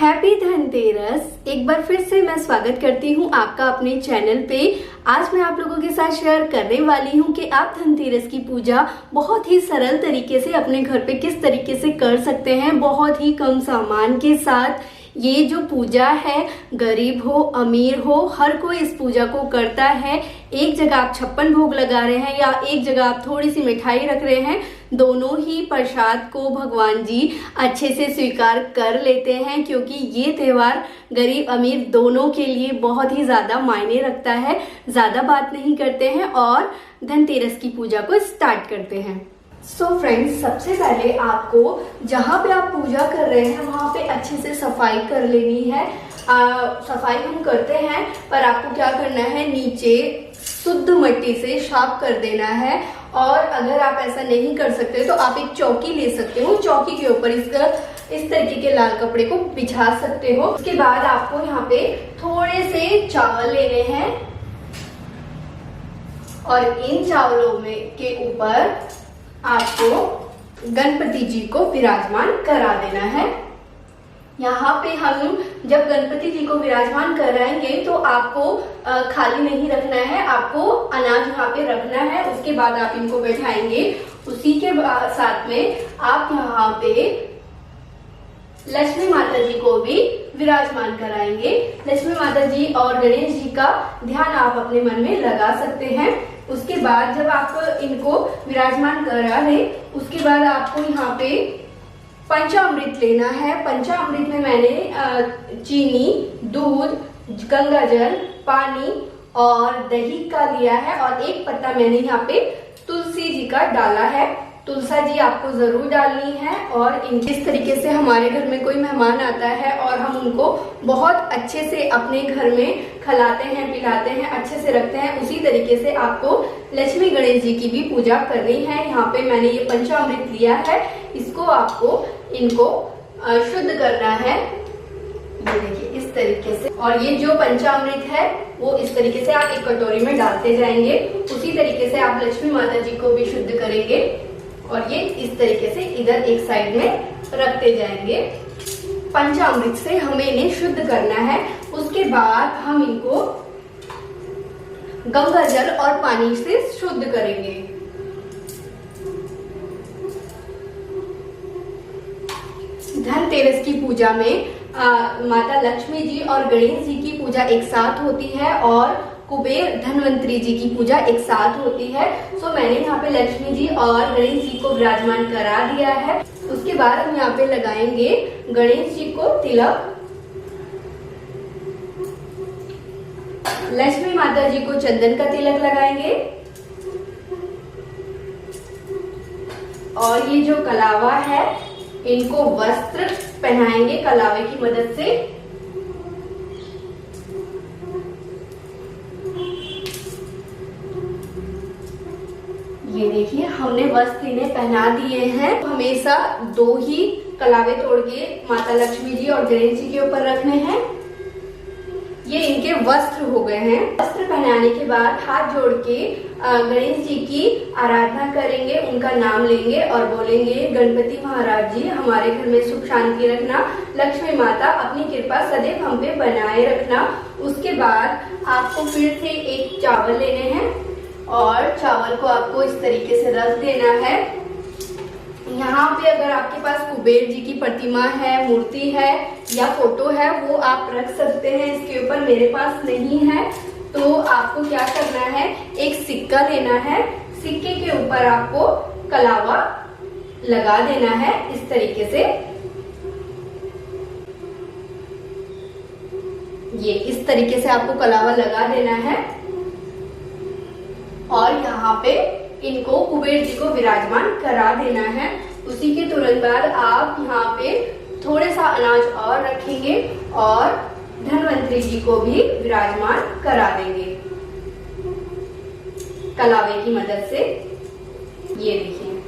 Happy Dhanteras. एक बार फिर से मैं स्वागत करती हूँ आपका अपने चैनल पे। आज मैं आप लोगों के साथ शेयर करने वाली हूँ कि आप धनतेरस की पूजा बहुत ही सरल तरीके से अपने घर पे किस तरीके से कर सकते हैं, बहुत ही कम सामान के साथ। ये जो पूजा है, गरीब हो अमीर हो हर कोई इस पूजा को करता है। एक जगह आप 56 भोग लगा रहे हैं या एक जगह आप थोड़ी सी मिठाई रख रहे हैं, दोनों ही प्रसाद को भगवान जी अच्छे से स्वीकार कर लेते हैं, क्योंकि ये त्योहार गरीब अमीर दोनों के लिए बहुत ही ज्यादा मायने रखता है। ज्यादा बात नहीं करते हैं और धनतेरस की पूजा को स्टार्ट करते हैं। सो फ्रेंड्स, सबसे पहले आपको जहाँ पे आप पूजा कर रहे हैं वहाँ पे अच्छे से सफाई कर लेनी है। सफाई हम करते हैं, पर आपको क्या करना है, नीचे शुद्ध मिट्टी से साफ कर देना है। और अगर आप ऐसा नहीं कर सकते तो आप एक चौकी ले सकते हो, चौकी के ऊपर इस तरीके के लाल कपड़े को बिछा सकते हो। उसके बाद आपको यहाँ पे थोड़े से चावल लेने हैं और इन चावलों में के ऊपर आपको गणपति जी को विराजमान करा देना है। यहाँ पे हम जब गणपति जी को विराजमान कराएंगे तो आपको खाली नहीं रखना है, आपको अनाज यहाँ पे रखना है। उसके बाद आप इनको बैठाएंगे। उसी के साथ में आप यहाँ पे लक्ष्मी माता जी को भी विराजमान कराएंगे। लक्ष्मी माता जी और गणेश जी का ध्यान आप अपने मन में लगा सकते हैं। उसके बाद जब आप इनको विराजमान करा रहे, उसके बाद आपको यहाँ पे पंचामृत लेना है। पंचामृत में मैंने चीनी, दूध, गंगा जल, पानी और दही का लिया है और एक पत्ता मैंने यहाँ पे तुलसी जी का डाला है। तुलसा जी आपको जरूर डालनी है। और इस तरीके से हमारे घर में कोई मेहमान आता है और हम उनको बहुत अच्छे से अपने घर में खिलाते हैं, पिलाते हैं, अच्छे से रखते हैं, उसी तरीके से आपको लक्ष्मी गणेश जी की भी पूजा करनी है। यहाँ पे मैंने ये पंचामृत लिया है, इसको आपको इनको शुद्ध करना है। ये देखिए इस तरीके से। और ये जो पंचामृत है वो इस तरीके से आप एक कटोरी में डालते जाएंगे। उसी तरीके से आप लक्ष्मी माता जी को भी शुद्ध करेंगे और ये इस तरीके से इधर एक साइड में रखते जाएंगे। पंचामृत से हमें इन्हें शुद्ध करना है। उसके बाद हम इनको गंगा जल और पानी से शुद्ध करेंगे। धनतेरस की पूजा में माता लक्ष्मी जी और गणेश जी की पूजा एक साथ होती है और कुबेर धनवंतरी जी की पूजा एक साथ होती है। सो मैंने यहाँ पे लक्ष्मी जी और गणेश जी को विराजमान करा दिया है। उसके बाद हम यहाँ पे लगाएंगे गणेश जी को तिलक, लक्ष्मी माता जी को चंदन का तिलक लगाएंगे और ये जो कलावा है इनको वस्त्र पहनाएंगे कलावे की मदद से। ये देखिए हमने वस्त्र इन्हें पहना दिए हैं। हमेशा 2 ही कलावे तोड़ के माता लक्ष्मी जी और गणेश जी के ऊपर रखने हैं। ये इनके वस्त्र हो गए हैं। वस्त्र पहनाने के बाद हाथ जोड़ के गणेश जी की आराधना करेंगे, उनका नाम लेंगे और बोलेंगे, गणपति महाराज जी हमारे घर में सुख शांति रखना, लक्ष्मी माता अपनी कृपा सदैव हम पे बनाए रखना। उसके बाद आपको फिर से एक चावल लेने हैं और चावल को आपको इस तरीके से रख देना है। यहाँ पे अगर आपके पास कुबेर जी की प्रतिमा है, मूर्ति है या फोटो है वो आप रख सकते हैं इसके ऊपर। मेरे पास नहीं है तो आपको क्या करना है, एक सिक्का लेना है, सिक्के के ऊपर आपको कलावा लगा देना है इस तरीके से। ये इस तरीके से आपको कलावा लगा देना है और यहाँ पे इनको कुबेर जी को विराजमान करा देना है। उसी के तुरंत बाद आप यहाँ पे थोड़े सा अनाज और रखेंगे और धनवंतरी जी को भी विराजमान करा देंगे कलावे की मदद से। ये देखिए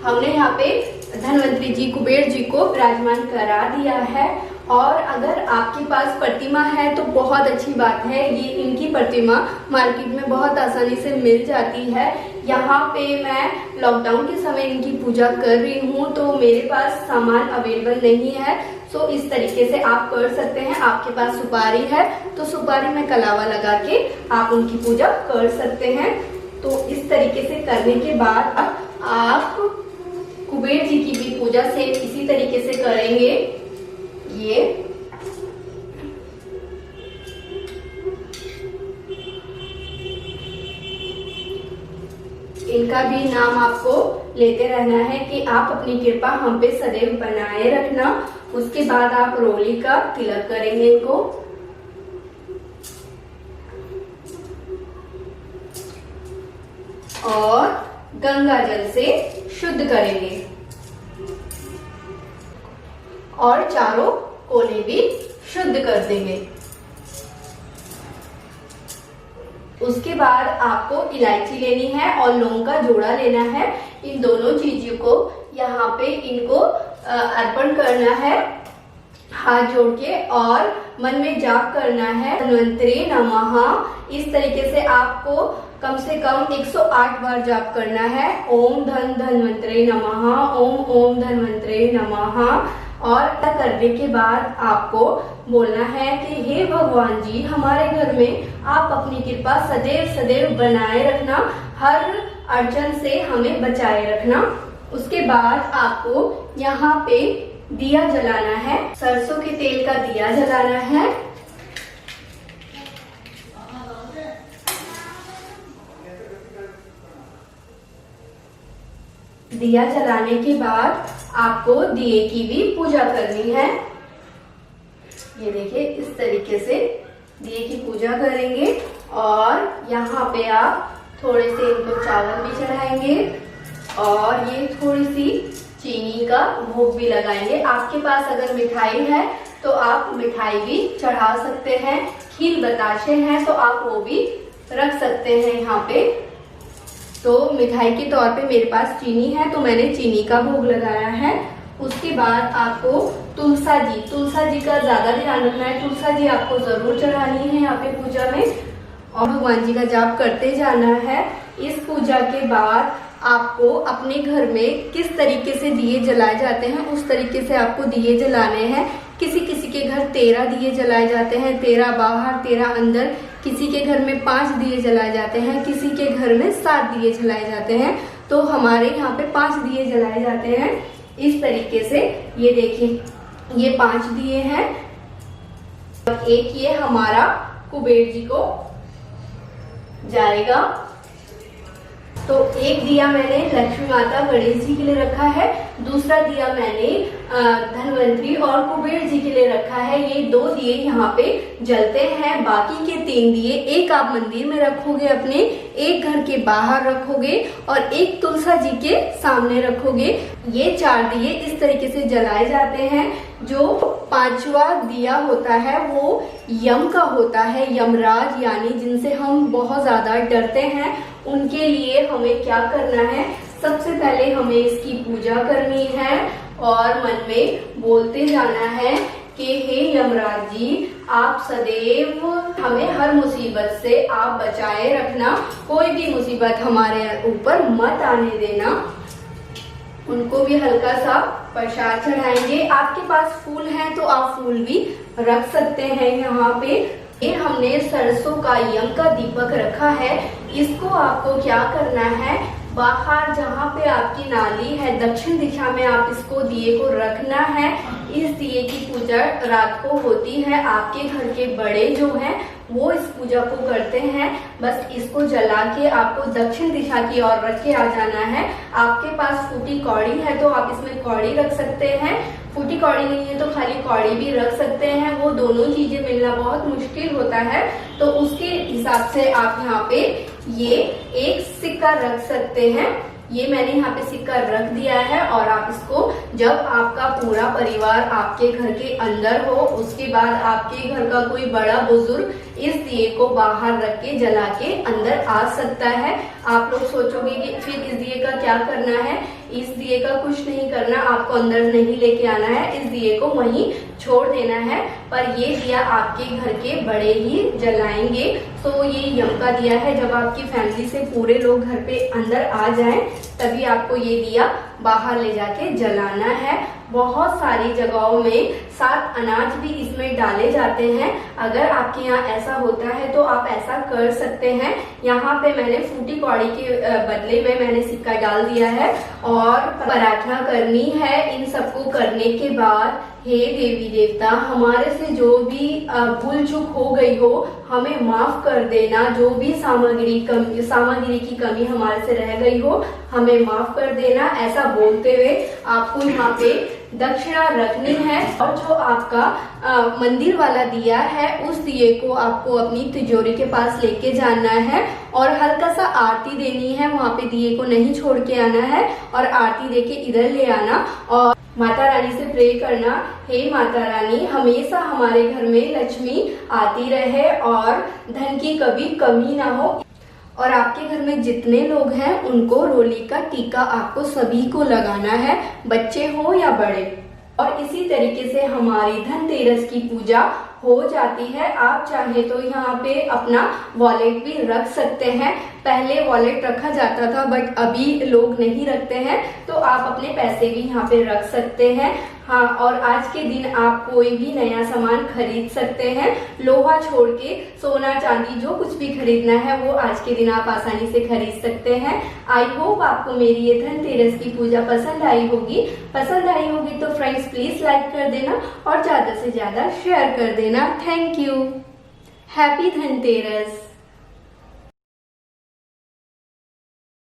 हमने यहाँ पे धनवंतरी जी, कुबेर जी को विराजमान करा दिया है। और अगर आपके पास प्रतिमा है तो बहुत अच्छी बात है। ये इनकी प्रतिमा मार्केट में बहुत आसानी से मिल जाती है। यहाँ पे मैं लॉकडाउन के समय इनकी पूजा कर रही हूँ तो मेरे पास सामान अवेलेबल नहीं है। सो इस तरीके से आप कर सकते हैं। आपके पास सुपारी है तो सुपारी में कलावा लगा के आप उनकी पूजा कर सकते हैं। तो इस तरीके से करने के बाद आप कुबेर जी की भी पूजा से इसी तरीके से करेंगे। ये इनका भी नाम आपको लेते रहना है कि आप अपनी कृपा हम पे सदैव बनाए रखना। उसके बाद आप रोली का तिलक करेंगे इनको। और गंगा जल से शुद्ध करेंगे और चारों कोने भी शुद्ध कर देंगे। उसके बाद आपको इलायची लेनी है और लौंग का जोड़ा लेना है। इन दोनों चीजों को यहाँ पे इनको अर्पण करना है हाथ जोड़ के और मन में जाप करना है धन्वंतरे नमः। इस तरीके से आपको कम से कम 108 बार जाप करना है। ओम धन धन्वंतरे नमः, ओम ओम धन्वंतरे नमः। और ऐसा करने के बाद आपको बोलना है कि हे भगवान जी, हमारे घर में आप अपनी कृपा सदैव सदैव बनाए रखना, हर अड़चन से हमें बचाए रखना। उसके बाद आपको यहाँ पे दिया जलाना है, सरसों के तेल का दिया जलाना है। दिया जलाने के बाद आपको दिए की भी पूजा करनी है। ये देखिए इस तरीके से दिए की पूजा करेंगे और यहाँ पे आप थोड़े से इनको चावल भी चढ़ाएंगे और ये थोड़ी सी चीनी का भोग भी लगाएंगे। आपके पास अगर मिठाई है तो आप मिठाई भी चढ़ा सकते हैं। खीर बताशे हैं तो आप वो भी रख सकते हैं यहाँ पे। तो मिठाई के तौर पे मेरे पास चीनी है तो मैंने चीनी का भोग लगाया है। उसके बाद आपको तुलसा जी का ज्यादा ध्यान रखना है। तुलसा जी आपको जरूर चढ़ानी है यहाँ पे पूजा में और भगवान जी का जाप करते जाना है। इस पूजा के बाद आपको अपने घर में किस तरीके से दिए जलाए जाते हैं उस तरीके से आपको दिए जलाने हैं। किसी किसी के घर 13 दिए जलाए जाते हैं, 13 बाहर 13 अंदर। किसी के घर में 5 दिए जलाए जाते हैं, किसी के घर में 7 दिए जलाए जाते हैं। तो हमारे यहाँ पे 5 दिए जलाए जाते हैं इस तरीके से। ये देखिए ये 5 दिए हैं। एक ये हमारा कुबेर जी को जाएगा। तो एक दिया मैंने लक्ष्मी माता गणेश जी के लिए रखा है, दूसरा दिया मैंने धनवंतरी और कुबेर जी के लिए रखा है। ये 2 दिए यहाँ पे जलते हैं। बाकी के 3 दिए एक आप मंदिर में रखोगे अपने, एक घर के बाहर रखोगे और एक तुलसा जी के सामने रखोगे। ये 4 दिए इस तरीके से जलाए जाते हैं। जो 5वां दिया होता है वो यम का होता है, यमराज यानी जिनसे हम बहुत ज्यादा डरते हैं। उनके लिए हमें क्या करना है, सबसे पहले हमें इसकी पूजा करनी है और मन में बोलते जाना है कि हे यमराज जी, आप सदैव हमें हर मुसीबत से आप बचाए रखना, कोई भी मुसीबत हमारे ऊपर मत आने देना। उनको भी हल्का सा प्रसाद चढ़ाएंगे। आपके पास फूल है तो आप फूल भी रख सकते हैं यहाँ पे। ये हमने सरसों का यम का दीपक रखा है। इसको आपको क्या करना है, बाहर जहाँ पे आपकी नाली है दक्षिण दिशा में आप इसको दिए को रखना है। इस दिए की पूजा रात को होती है। आपके घर के बड़े जो हैं वो इस पूजा को करते हैं। बस इसको जला के आपको दक्षिण दिशा की ओर रख के आ जाना है। आपके पास फूटी कौड़ी है तो आप इसमें कौड़ी रख सकते हैं, फूटी कौड़ी नहीं है तो खाली कौड़ी भी रख सकते हैं। वो दोनों चीजें मिलना बहुत मुश्किल होता है तो उसके हिसाब से आप यहाँ पे ये एक सिक्का रख सकते हैं। ये मैंने यहाँ पे सिक्का रख दिया है और आप इसको जब आपका पूरा परिवार आपके घर के अंदर हो, उसके बाद आपके घर का कोई बड़ा बुजुर्ग इस दिए को बाहर रख के जला के अंदर आ सकता है। आप लोग सोचोगे कि फिर इस दिए का क्या करना है, इस दिए का कुछ नहीं करना, आपको अंदर नहीं लेके आना है। इस दिए को वहीं छोड़ देना है, पर ये दिया आपके घर के बड़े ही जलाएंगे। तो ये यम का दिया है, जब आपकी फैमिली से पूरे लोग घर पे अंदर आ जाएं तभी आपको ये दिया बाहर ले जाके जलाना है। बहुत सारी जगहों में साथ अनाज भी इसमें डाले जाते हैं। अगर आपके यहाँ ऐसा होता है तो आप ऐसा कर सकते हैं। यहाँ पे मैंने फूटी कौड़ी के बदले में मैंने सिक्का डाल दिया है और प्रार्थना करनी है। इन सबको करने के बाद हे देवी देवता, हमारे से जो भी भूल चूक हो गई हो हमें माफ कर देना। जो भी सामग्री की कमी हमारे से रह गई हो हमें माफ कर देना। ऐसा बोलते हुए आपको यहाँ पे दक्षिणा रखनी है। और जो आपका मंदिर वाला दिया है उस दिए को आपको अपनी तिजोरी के पास लेके जाना है और हल्का सा आरती देनी है। वहाँ पे दिए को नहीं छोड़ के आना है और आरती देके इधर ले आना और माता रानी से प्रे करना, हे माता रानी हमेशा हमारे घर में लक्ष्मी आती रहे और धन की कभी कमी ना हो। और आपके घर में जितने लोग हैं उनको रोली का टीका आपको सभी को लगाना है, बच्चे हो या बड़े। और इसी तरीके से हमारी धनतेरस की पूजा हो जाती है। आप चाहे तो यहाँ पे अपना वॉलेट भी रख सकते हैं। पहले वॉलेट रखा जाता था बट अभी लोग नहीं रखते हैं, तो आप अपने पैसे भी यहाँ पे रख सकते हैं। हाँ, और आज के दिन आप कोई भी नया सामान खरीद सकते हैं। लोहा छोड़ के सोना चांदी जो कुछ भी खरीदना है वो आज के दिन आप आसानी से खरीद सकते हैं। आई होप आपको मेरी ये धनतेरस की पूजा पसंद आई होगी। पसंद आई होगी तो फ्रेंड्स प्लीज लाइक कर देना और ज्यादा से ज्यादा शेयर कर देना। Thank you. हैप्पी धनतेरस।